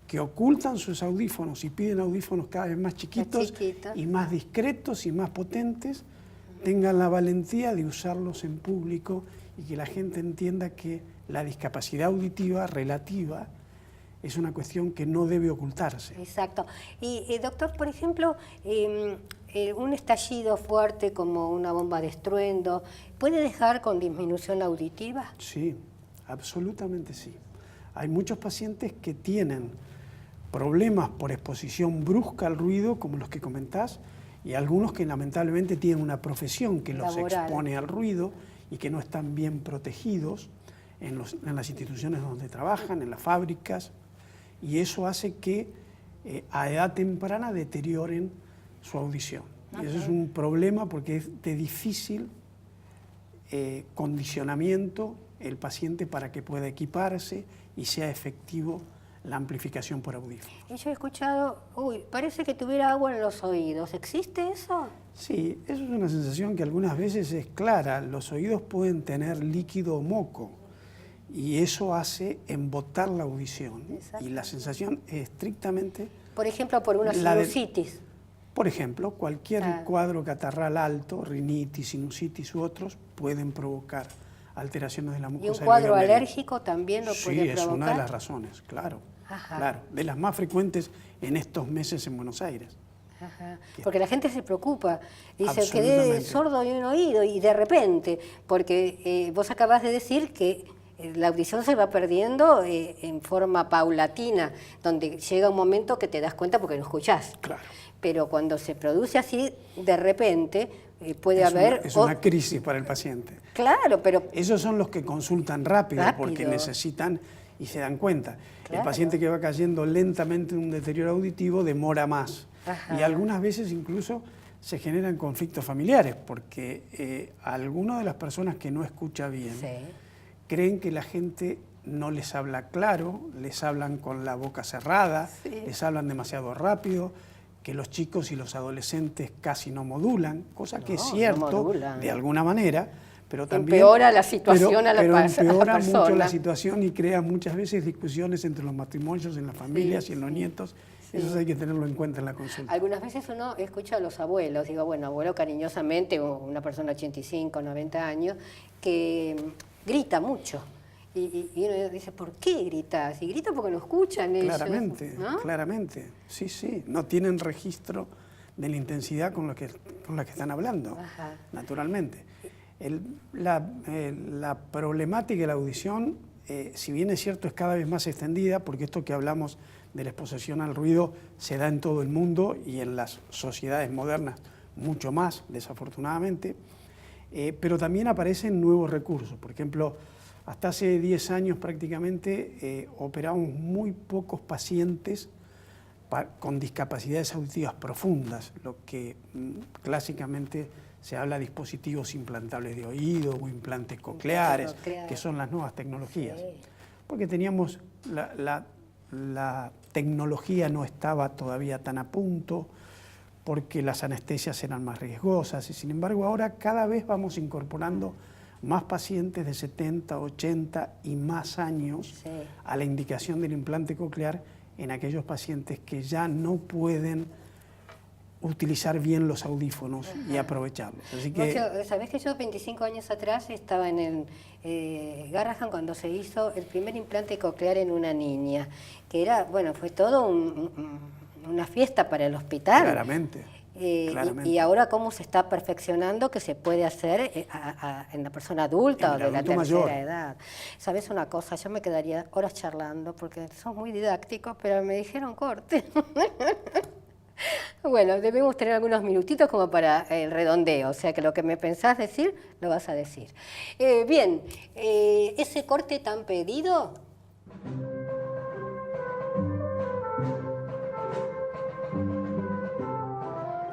que ocultan sus audífonos y piden audífonos cada vez más chiquitos y más discretos y más potentes, tengan la valentía de usarlos en público y que la gente entienda que la discapacidad auditiva relativa es una cuestión que no debe ocultarse. Exacto. Y doctor, por ejemplo, un estallido fuerte como una bomba de estruendo, ¿puede dejar con disminución auditiva? Sí, absolutamente sí. Hay muchos pacientes que tienen problemas por exposición brusca al ruido, como los que comentás, y algunos que lamentablemente tienen una profesión que los laboral, expone al ruido y que no están bien protegidos en las instituciones donde trabajan, en las fábricas, y eso hace que a edad temprana deterioren su audición. Y eso es un problema porque es de difícil condicionamiento el paciente para que pueda equiparse y sea efectivo la amplificación por audífono. Y yo he escuchado, parece que tuviera agua en los oídos. ¿Existe eso? Sí, eso es una sensación que algunas veces es clara. Los oídos pueden tener líquido o moco y eso hace embotar la audición. Y la sensación es estrictamente... Por ejemplo, por una sinusitis. Por ejemplo, cualquier cuadro catarral alto, rinitis, sinusitis u otros, pueden provocar alteraciones de la mucosa. ¿Y un cuadro alérgico también lo puede provocar? Sí, es una de las razones, claro. Claro, de las más frecuentes en estos meses en Buenos Aires. Ajá. Porque la gente se preocupa, dice, quedé sordo de un oído y de repente, porque vos acabás de decir que la audición se va perdiendo en forma paulatina, donde llega un momento que te das cuenta porque no escuchás. Claro. Pero cuando se produce así, de repente, puede haber... Es una crisis para el paciente. Claro, pero... Esos son los que consultan rápido. Porque necesitan y se dan cuenta. Claro. El paciente que va cayendo lentamente en un deterioro auditivo demora más. Ajá. Y algunas veces incluso se generan conflictos familiares, porque algunas de las personas que no escucha bien creen que la gente no les habla claro, les hablan con la boca cerrada, les hablan demasiado rápido, que los chicos y los adolescentes casi no modulan, cosa que es cierto de alguna manera, pero también empeora la situación a la persona. Empeora mucho la situación y crea muchas veces discusiones entre los matrimonios, en las familias y en los nietos. Eso hay que tenerlo en cuenta en la consulta. Algunas veces uno escucha a los abuelos, digo, bueno, abuelo cariñosamente, o una persona de 85, 90 años, que grita mucho. Y uno dice, ¿por qué gritas? Y grita porque no escuchan ellos. Claramente, ¿no? Claramente. Sí, sí. No tienen registro de la intensidad con la que están hablando, naturalmente. La problemática de la audición, si bien es cierto, es cada vez más extendida, porque esto que hablamos de la exposición al ruido se da en todo el mundo y en las sociedades modernas mucho más, desafortunadamente, pero también aparecen nuevos recursos. Por ejemplo, hasta hace 10 años prácticamente operamos muy pocos pacientes con discapacidades auditivas profundas, lo que clásicamente se habla de dispositivos implantables de oído o implantes cocleares, que son las nuevas tecnologías. Porque teníamos la tecnología no estaba todavía tan a punto, porque las anestesias eran más riesgosas, y sin embargo ahora cada vez vamos incorporando más pacientes de 70, 80 y más años a la indicación del implante coclear en aquellos pacientes que ya no pueden utilizar bien los audífonos y aprovecharlos. Así que... ¿Sabés que yo 25 años atrás estaba en el Garrahan cuando se hizo el primer implante coclear en una niña? Que era, bueno, fue todo una fiesta para el hospital. Claramente. Y ahora cómo se está perfeccionando que se puede hacer en la persona adulta o de la tercera edad. ¿Sabes una cosa? Yo me quedaría horas charlando porque son muy didácticos, pero me dijeron corte. Bueno, debemos tener algunos minutitos como para el redondeo, o sea que lo que me pensás decir, lo vas a decir. Bien, ese corte tan pedido...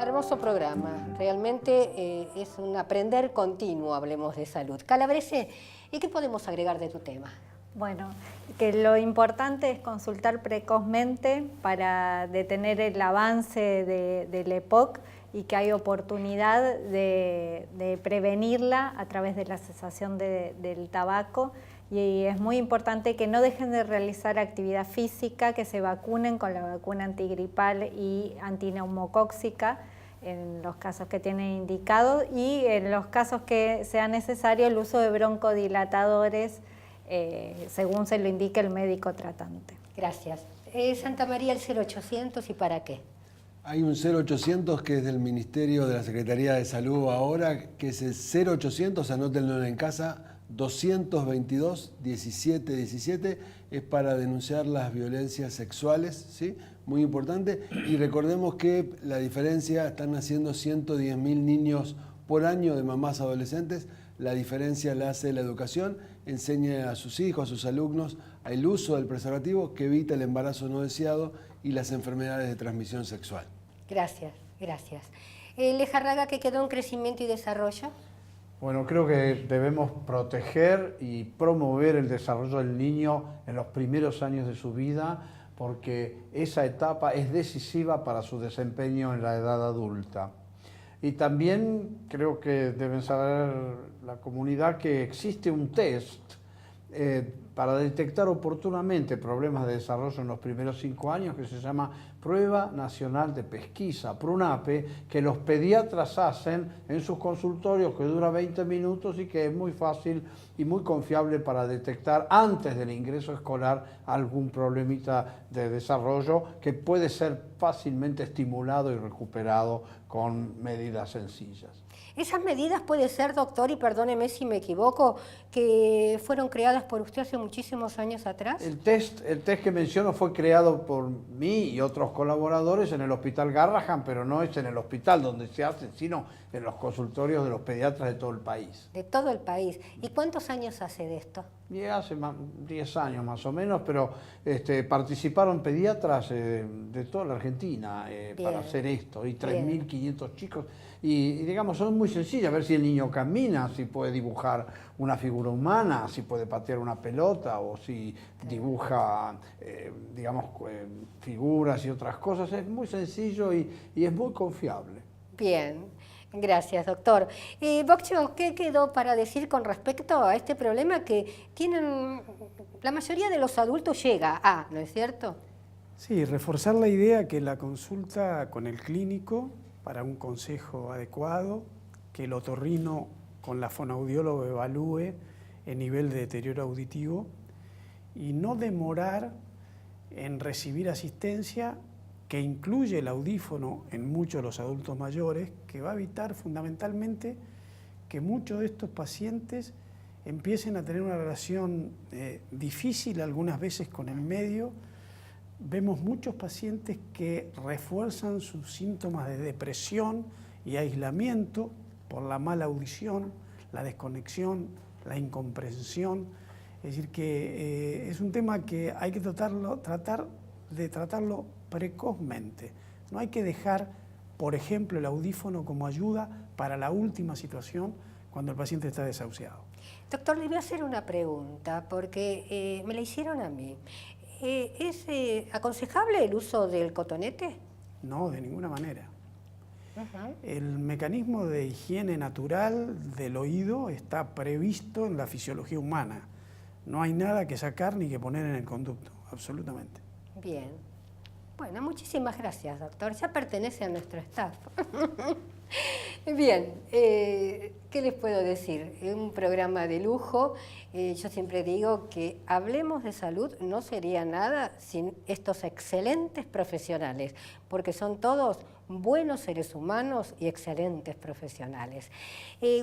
Hermoso programa, realmente es un aprender continuo, hablemos de salud. Calabrese, ¿y qué podemos agregar de tu tema? Bueno, que lo importante es consultar precozmente para detener el avance del EPOC y que hay oportunidad de prevenirla a través de la cesación del tabaco. Y es muy importante que no dejen de realizar actividad física, que se vacunen con la vacuna antigripal y antineumocóxica, en los casos que tiene indicado, y en los casos que sea necesario el uso de broncodilatadores según se lo indique el médico tratante. Gracias. Santa María, el 0800, ¿y para qué? Hay un 0800 que es del Ministerio de la Secretaría de Salud ahora, que es el 0800, anótenlo en casa, 222 17 17, es para denunciar las violencias sexuales, ¿sí? Muy importante. Y recordemos que la diferencia, están naciendo 110.000 niños por año de mamás adolescentes. La diferencia la hace la educación, enseña a sus hijos, a sus alumnos, el uso del preservativo que evita el embarazo no deseado y las enfermedades de transmisión sexual. Gracias, gracias. Lejarraga, ¿qué quedó en crecimiento y desarrollo? Bueno, creo que debemos proteger y promover el desarrollo del niño en los primeros años de su vida, porque esa etapa es decisiva para su desempeño en la edad adulta. Y también creo que deben saber la comunidad que existe un test para detectar oportunamente problemas de desarrollo en los primeros 5 años, que se llama Prueba Nacional de Pesquisa, PRUNAPE, que los pediatras hacen en sus consultorios, que dura 20 minutos y que es muy fácil y muy confiable para detectar antes del ingreso escolar algún problemita de desarrollo que puede ser fácilmente estimulado y recuperado con medidas sencillas. Esas medidas puede ser, doctor, y perdóneme si me equivoco, que fueron creadas por usted hace muchísimos años atrás. El test que menciono fue creado por mí y otros colaboradores en el Hospital Garrahan, pero no es en el hospital donde se hace, sino en los consultorios de los pediatras de todo el país. De todo el país. ¿Y cuántos años hace de esto? Y hace 10 años más o menos, pero participaron pediatras de toda la Argentina para hacer esto, y 3.500 chicos. Y digamos, son muy sencillas, a ver si el niño camina, si puede dibujar una figura humana, si puede patear una pelota o si dibuja, figuras y otras cosas. Es muy sencillo y es muy confiable. Bien, gracias, doctor. Boccio, ¿qué quedó para decir con respecto a este problema que tienen, la mayoría de los adultos llega a, ¿no es cierto? Sí, reforzar la idea que la consulta con el clínico para un consejo adecuado, que el otorrino con la fonoaudiólogo evalúe el nivel de deterioro auditivo y no demorar en recibir asistencia que incluye el audífono en muchos de los adultos mayores, que va a evitar fundamentalmente que muchos de estos pacientes empiecen a tener una relación difícil algunas veces con el medio. Vemos muchos pacientes que refuerzan sus síntomas de depresión y aislamiento por la mala audición, la desconexión, la incomprensión. Es decir, que es un tema que hay que tratar de tratarlo precozmente. No hay que dejar, por ejemplo, el audífono como ayuda para la última situación cuando el paciente está desahuciado. Doctor, le voy a hacer una pregunta, porque me la hicieron a mí. ¿Es aconsejable el uso del cotonete? No, de ninguna manera. El mecanismo de higiene natural del oído está previsto en la fisiología humana. No hay nada que sacar ni que poner en el conducto, absolutamente. Bien. Bueno, muchísimas gracias, doctor. Ya pertenece a nuestro staff. Bien, ¿qué les puedo decir? Es un programa de lujo. Yo siempre digo que Hablemos de Salud no sería nada sin estos excelentes profesionales, porque son todos buenos seres humanos y excelentes profesionales.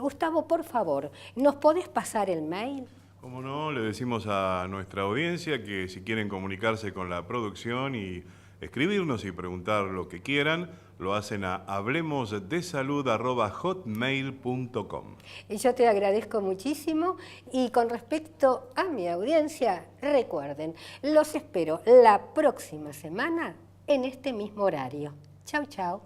Gustavo, por favor, ¿nos podés pasar el mail? Como no, le decimos a nuestra audiencia que si quieren comunicarse con la producción y escribirnos y preguntar lo que quieran, lo hacen a hablemosdesalud@hotmail.com. Yo te agradezco muchísimo y con respecto a mi audiencia, recuerden, los espero la próxima semana en este mismo horario. Chau, chau.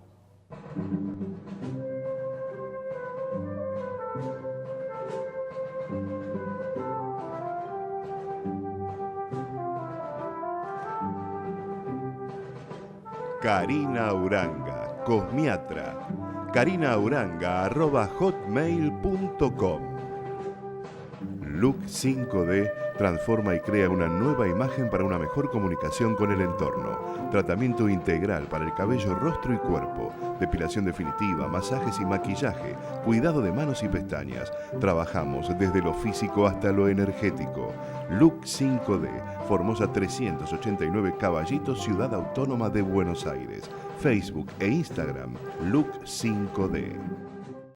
Karina Uranga, cosmiatra. karinauranga@hotmail.com. Look 5D transforma y crea una nueva imagen para una mejor comunicación con el entorno. Tratamiento integral para el cabello, rostro y cuerpo. Depilación definitiva, masajes y maquillaje. Cuidado de manos y pestañas. Trabajamos desde lo físico hasta lo energético. Look 5D, Formosa 389 Caballitos, Ciudad Autónoma de Buenos Aires. Facebook e Instagram, Look 5D.